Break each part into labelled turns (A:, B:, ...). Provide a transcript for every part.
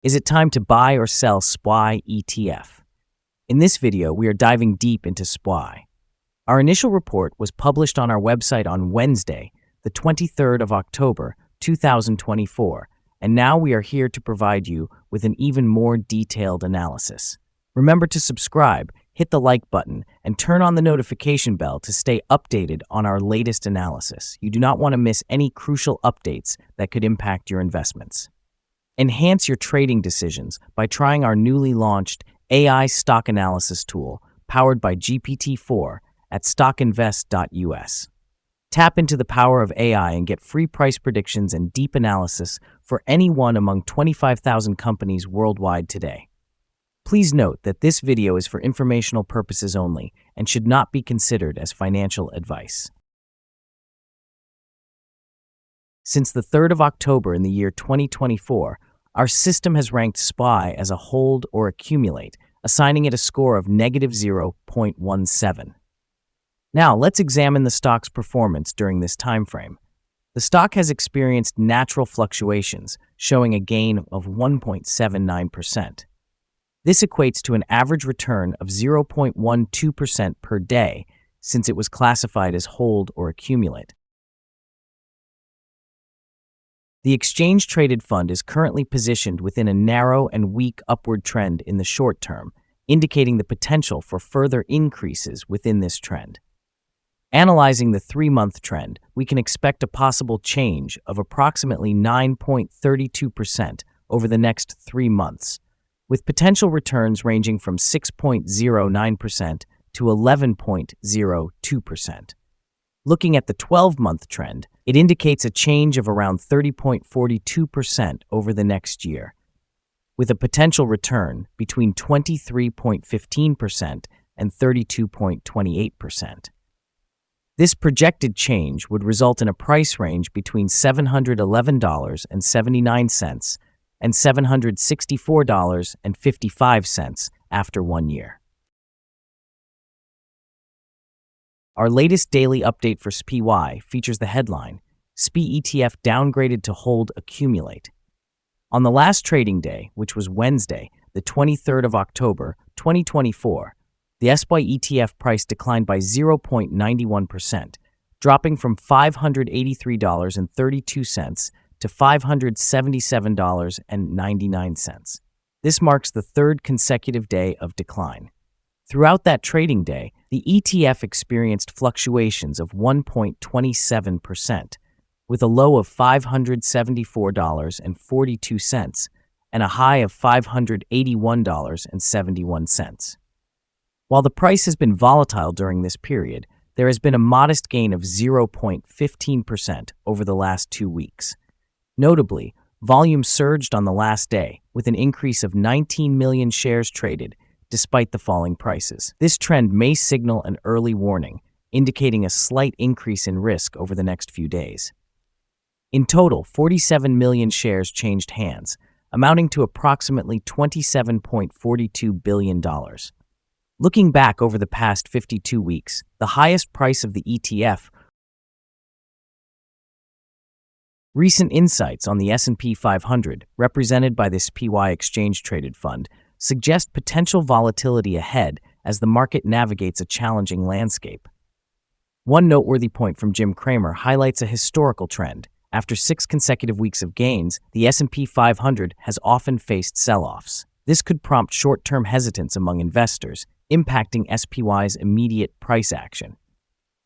A: Is it time to buy or sell SPY ETF? In this video, we are diving deep into SPY. Our initial report was published on our website on Wednesday, the 23rd of October, 2024, and now we are here to provide you with an even more detailed analysis. Remember to subscribe, hit the like button, and turn on the notification bell to stay updated on our latest analysis. You do not want to miss any crucial updates that could impact your investments. Enhance your trading decisions by trying our newly launched AI stock analysis tool powered by GPT-4 at StockInvest.us. Tap into the power of AI and get free price predictions and deep analysis for any one among 25,000 companies worldwide today. Please note that this video is for informational purposes only and should not be considered as financial advice. Since the 3rd of October in the year 2024, our system has ranked SPY as a hold or accumulate, assigning it a score of -0.17. Now, let's examine the stock's performance during this time frame. The stock has experienced natural fluctuations, showing a gain of 1.79%. This equates to an average return of 0.12% per day since it was classified as hold or accumulate. The exchange-traded fund is currently positioned within a narrow and weak upward trend in the short term, indicating the potential for further increases within this trend. Analyzing the 3-month trend, we can expect a possible change of approximately 9.32% over the next 3 months, with potential returns ranging from 6.09% to 11.02%. Looking at the 12-month trend, it indicates a change of around 30.42% over the next year, with a potential return between 23.15% and 32.28%. This projected change would result in a price range between $711.79 and $764.55 after 1 year. Our latest daily update for SPY features the headline, SPY ETF downgraded to hold accumulate. On the last trading day, which was Wednesday, the 23rd of October, 2024, the SPY ETF price declined by 0.91%, dropping from $583.32 to $577.99. This marks the third consecutive day of decline. Throughout that trading day, the ETF experienced fluctuations of 1.27%, with a low of $574.42 and a high of $581.71. While the price has been volatile during this period, there has been a modest gain of 0.15% over the last 2 weeks. Notably, volume surged on the last day, with an increase of 19 million shares traded, despite the falling prices. This trend may signal an early warning, indicating a slight increase in risk over the next few days. In total, 47 million shares changed hands, amounting to approximately $27.42 billion. Looking back over the past 52 weeks, the highest price of the ETF. Recent insights on the S&P 500, represented by the SPY exchange-traded fund, suggest potential volatility ahead as the market navigates a challenging landscape. One noteworthy point from Jim Cramer highlights a historical trend. After 6 consecutive weeks of gains, the S&P 500 has often faced sell-offs. This could prompt short-term hesitance among investors, impacting SPY's immediate price action.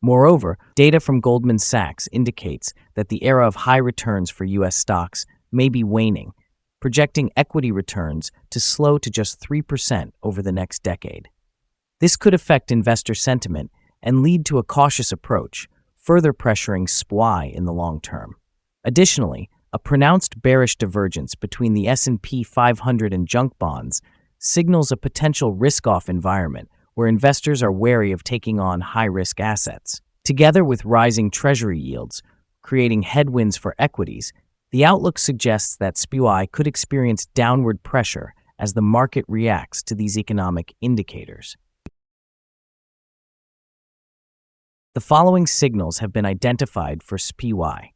A: Moreover, data from Goldman Sachs indicates that the era of high returns for U.S. stocks may be waning, projecting equity returns to slow to just 3% over the next decade. This could affect investor sentiment and lead to a cautious approach, further pressuring SPY in the long term. Additionally, a pronounced bearish divergence between the S&P 500 and junk bonds signals a potential risk-off environment where investors are wary of taking on high-risk assets. Together with rising treasury yields, creating headwinds for equities, the outlook suggests that SPY could experience downward pressure as the market reacts to these economic indicators. The following signals have been identified for SPY.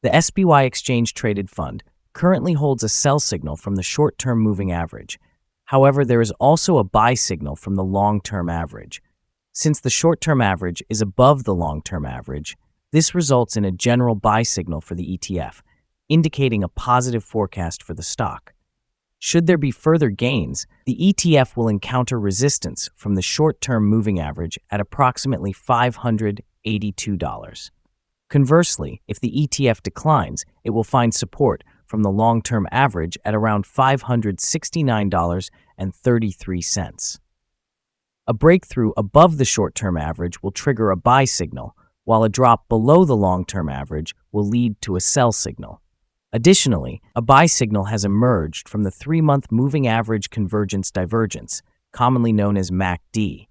A: The SPY exchange-traded fund currently holds a sell signal from the short-term moving average. However, there is also a buy signal from the long-term average. Since the short-term average is above the long-term average, this results in a general buy signal for the ETF, indicating a positive forecast for the stock. Should there be further gains, the ETF will encounter resistance from the short-term moving average at approximately $582. Conversely, if the ETF declines, it will find support from the long-term average at around $569.33. A breakthrough above the short-term average will trigger a buy signal, while a drop below the long-term average will lead to a sell signal. Additionally, a buy signal has emerged from the 3-month moving average convergence divergence, commonly known as MACD.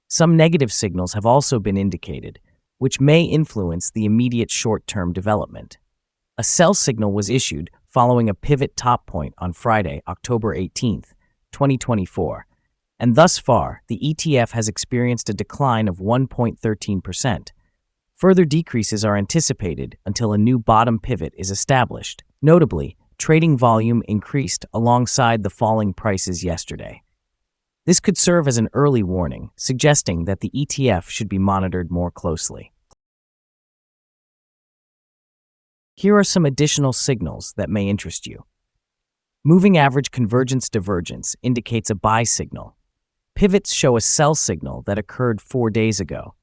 A: Some negative signals have also been indicated, which may influence the immediate short-term development. A sell signal was issued following a pivot top point on Friday, October 18, 2024, and thus far, the ETF has experienced a decline of 1.13%. Further decreases are anticipated until a new bottom pivot is established. Notably, trading volume increased alongside the falling prices yesterday. This could serve as an early warning, suggesting that the ETF should be monitored more closely. Here are some additional signals that may interest you. Moving average convergence divergence indicates a buy signal. Pivots show a sell signal that occurred 4 days ago.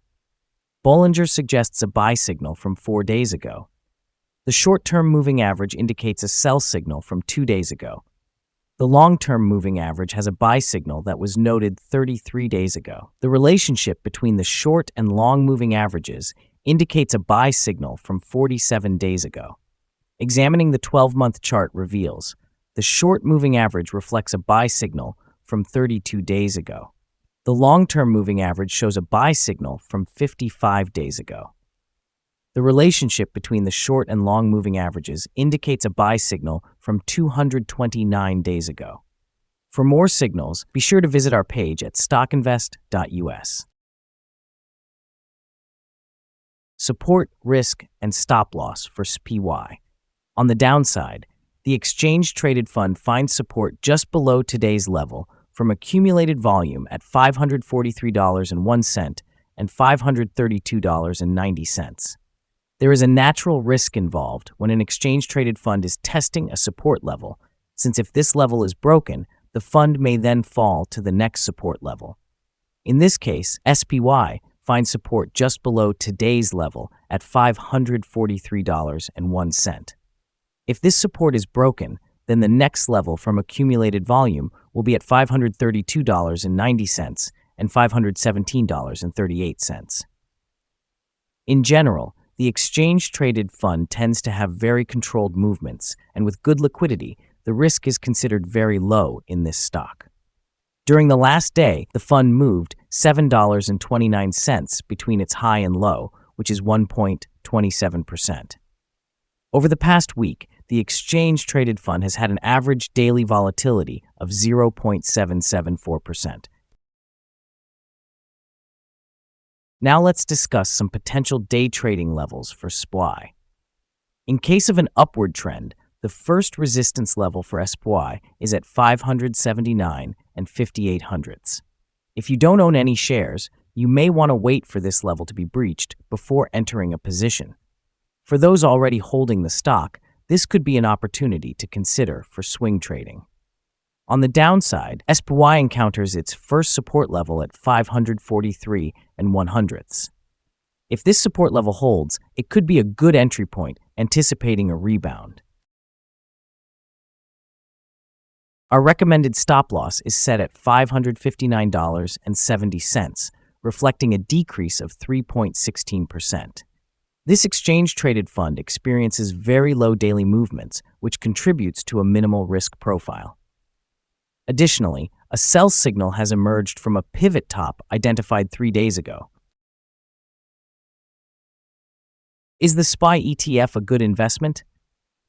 A: Bollinger suggests a buy signal from 4 days ago. The short-term moving average indicates a sell signal from 2 days ago. The long-term moving average has a buy signal that was noted 33 days ago. The relationship between the short and long moving averages indicates a buy signal from 47 days ago. Examining the 12-month chart reveals the short moving average reflects a buy signal from 32 days ago. The long-term moving average shows a buy signal from 55 days ago. The relationship between the short and long moving averages indicates a buy signal from 229 days ago. For more signals, be sure to visit our page at StockInvest.us. Support, risk, and stop loss for SPY. On the downside, the exchange-traded fund finds support just below today's level from accumulated volume at $543.01 and $532.90. There is a natural risk involved when an exchange-traded fund is testing a support level, since if this level is broken, the fund may then fall to the next support level. In this case, SPY finds support just below today's level at $543.01. If this support is broken, then the next level from accumulated volume will be at $532.90 and $517.38. In general, the exchange-traded fund tends to have very controlled movements, and with good liquidity, the risk is considered very low in this stock. During the last day, the fund moved $7.29 between its high and low, which is 1.27%. Over the past week, the exchange-traded fund has had an average daily volatility of 0.774%. Now let's discuss some potential day trading levels for SPY. In case of an upward trend, the first resistance level for SPY is at 579 and 58 hundredths. If you don't own any shares, you may want to wait for this level to be breached before entering a position. For those already holding the stock, this could be an opportunity to consider for swing trading. On the downside, SPY encounters its first support level at 543 and 100ths. If this support level holds, it could be a good entry point, anticipating a rebound. Our recommended stop loss is set at $559.70, reflecting a decrease of 3.16%. This exchange-traded fund experiences very low daily movements, which contributes to a minimal risk profile. Additionally, a sell signal has emerged from a pivot top identified 3 days ago. Is the SPY ETF a good investment?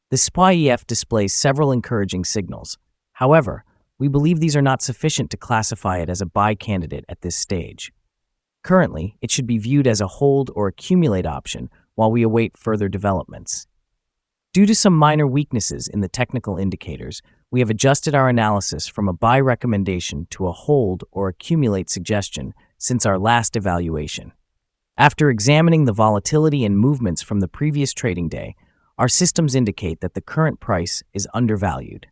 A: The SPY ETF displays several encouraging signals. However, we believe these are not sufficient to classify it as a buy candidate at this stage. Currently, it should be viewed as a hold or accumulate option while we await further developments. Due to some minor weaknesses in the technical indicators, we have adjusted our analysis from a buy recommendation to a hold or accumulate suggestion since our last evaluation. After examining the volatility and movements from the previous trading day, our systems indicate that the current price is undervalued.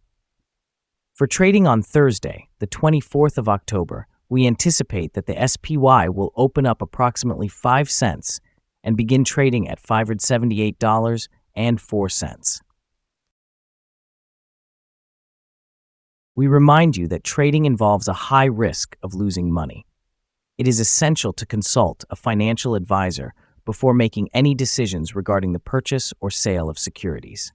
A: For trading on Thursday, the 24th of October, we anticipate that the SPY will open up approximately 5 cents and begin trading at $578.04. We remind you that trading involves a high risk of losing money. It is essential to consult a financial advisor before making any decisions regarding the purchase or sale of securities.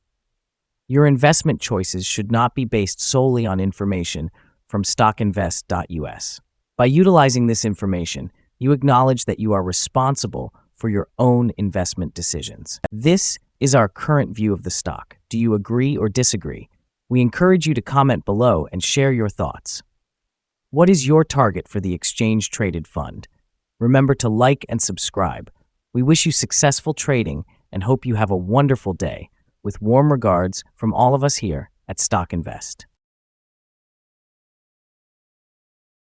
A: Your investment choices should not be based solely on information from StockInvest.us. By utilizing this information, you acknowledge that you are responsible for your own investment decisions. This is our current view of the stock. Do you agree or disagree? We encourage you to comment below and share your thoughts. What is your target for the exchange-traded fund? Remember to like and subscribe. We wish you successful trading and hope you have a wonderful day. With warm regards from all of us here at Stock Invest.